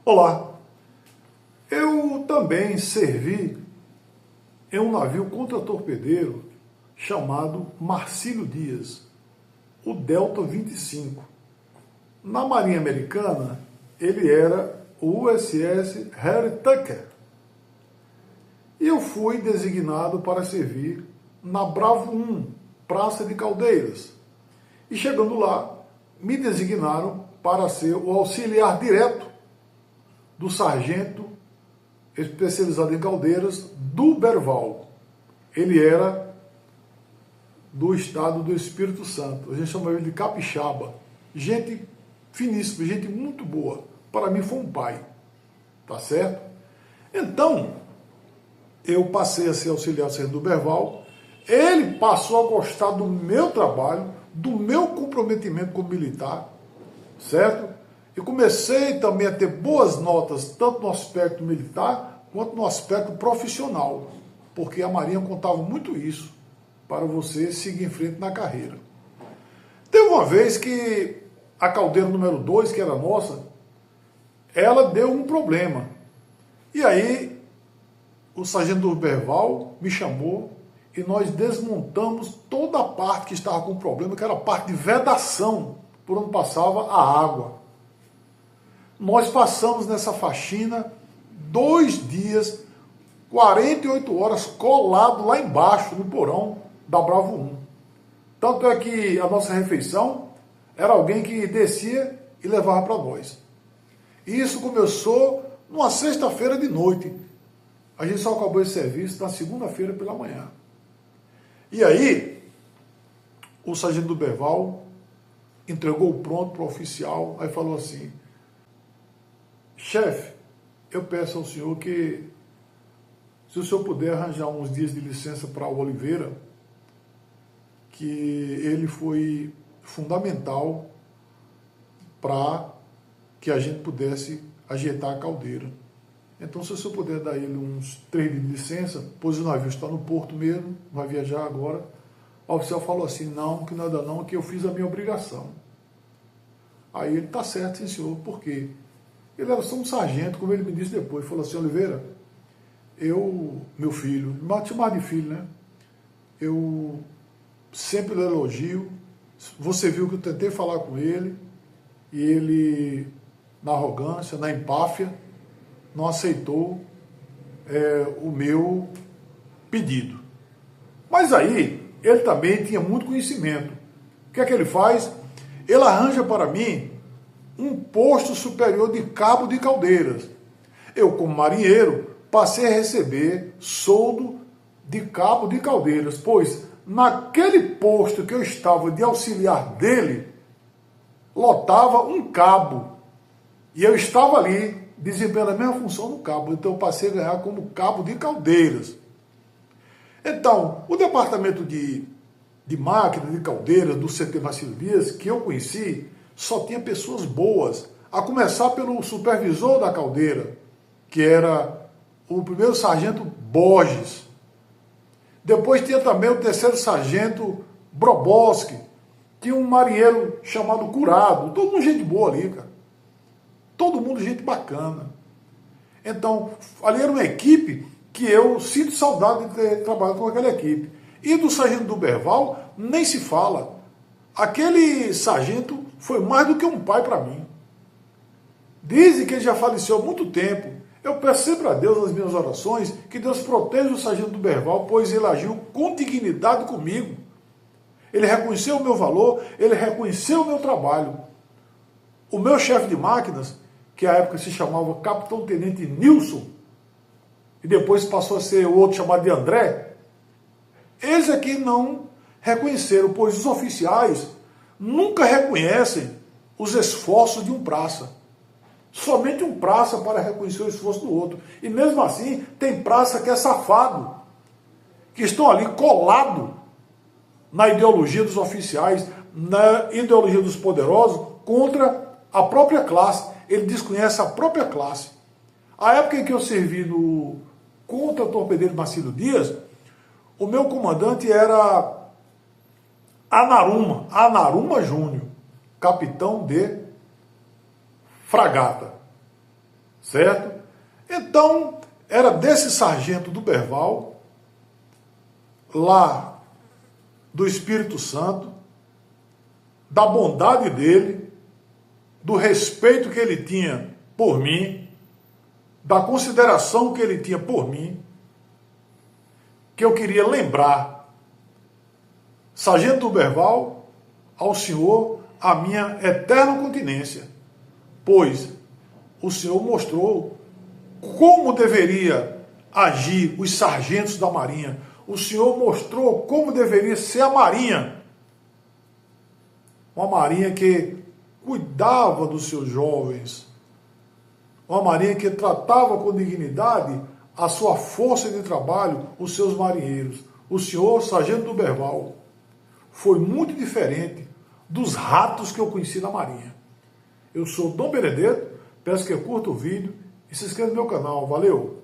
Olá, eu também servi em um navio contra-torpedeiro chamado Marcílio Dias, o Delta 25. Na Marinha Americana, ele era o USS Harry Tucker. E eu fui designado para servir na Bravo 1, Praça de Caldeiras. E chegando lá, me designaram para ser o auxiliar direto do sargento especializado em caldeiras do Berval. Ele era do estado do Espírito Santo. A gente chama ele de capixaba. Gente finíssima, gente muito boa. Para mim foi um pai. Tá certo? Então, eu passei a ser auxiliar sargento do Berval. Ele passou a gostar do meu trabalho, do meu comprometimento como militar, certo? E comecei também a ter boas notas, tanto no aspecto militar, quanto no aspecto profissional, porque a Marinha contava muito isso para você seguir em frente na carreira. Teve uma vez que a caldeira número 2, que era nossa, ela deu um problema. E aí, o sargento do Berval me chamou e nós desmontamos toda a parte que estava com problema, que era a parte de vedação, por onde passava a água. Nós passamos nessa faxina 2 dias, 48 horas, colado lá embaixo, no porão da Bravo 1. Tanto é que a nossa refeição era alguém que descia e levava para nós. E isso começou numa sexta-feira de noite. A gente só acabou esse serviço na segunda-feira pela manhã. E aí, o sargento do Berval entregou o pronto para o oficial, aí falou assim: chefe, eu peço ao senhor que, se o senhor puder arranjar uns dias de licença para o Oliveira, que ele foi fundamental para que a gente pudesse ajeitar a caldeira. Então, se o senhor puder dar ele uns 3 dias de licença, pois o navio está no porto mesmo, vai viajar agora. O oficial falou assim: não, que nada não, que eu fiz a minha obrigação. Aí ele: tá certo, sim senhor, por quê? Ele era só um sargento, como ele me disse depois. Falou assim: Oliveira, meu filho, chamar de filho, né? Eu sempre lhe elogio. Você viu que eu tentei falar com ele, e ele, na arrogância, na empáfia, não aceitou o meu pedido. Mas aí, ele também tinha muito conhecimento. O que é que ele faz? Ele arranja para mim um posto superior de cabo de caldeiras. Eu, como marinheiro, passei a receber soldo de cabo de caldeiras, pois naquele posto que eu estava de auxiliar dele, lotava um cabo. E eu estava ali desempenhando a mesma função no cabo. Então eu passei a ganhar como cabo de caldeiras. Então, o departamento de máquina, de caldeiras, do CT Marcílio Dias, que eu conheci, só tinha pessoas boas, a começar pelo supervisor da caldeira, que era o primeiro sargento Borges. Depois tinha também o terceiro sargento Broboski, tinha um marinheiro chamado Curado, todo mundo gente boa ali, cara. Todo mundo gente bacana. Então, ali era uma equipe que eu sinto saudade de ter trabalhado com aquela equipe. E do sargento do Berval, nem se fala. Aquele sargento foi mais do que um pai para mim. Dizem que ele já faleceu há muito tempo. Eu peço sempre a Deus nas minhas orações que Deus proteja o sargento do Berval, pois ele agiu com dignidade comigo. Ele reconheceu o meu valor, ele reconheceu o meu trabalho. O meu chefe de máquinas, que à época se chamava Capitão Tenente Nilson, e depois passou a ser o outro chamado de André, eles aqui não reconheceram, pois os oficiais nunca reconhecem os esforços de um praça. Somente um praça para reconhecer o esforço do outro. E mesmo assim, tem praça que é safado, que estão ali colado na ideologia dos oficiais, na ideologia dos poderosos, contra a própria classe. Ele desconhece a própria classe. A época em que eu servi no contra-torpedeiro Marcílio Dias, o meu comandante era Anaruma Júnior, capitão de fragata. certo? Então, era desse sargento do Berval, lá do Espírito Santo, da bondade dele, do respeito que ele tinha por mim, da consideração que ele tinha por mim, que eu queria lembrar, sargento do Berval, ao senhor a minha eterna continência, pois o senhor mostrou como deveria agir os sargentos da Marinha. O senhor mostrou como deveria ser a Marinha. Uma Marinha que cuidava dos seus jovens. Uma Marinha que tratava com dignidade a sua força de trabalho, os seus marinheiros. O senhor, sargento do Berval, foi muito diferente dos ratos que eu conheci na Marinha. Eu sou Dom Benedetto, peço que curta o vídeo e se inscreva no meu canal. Valeu!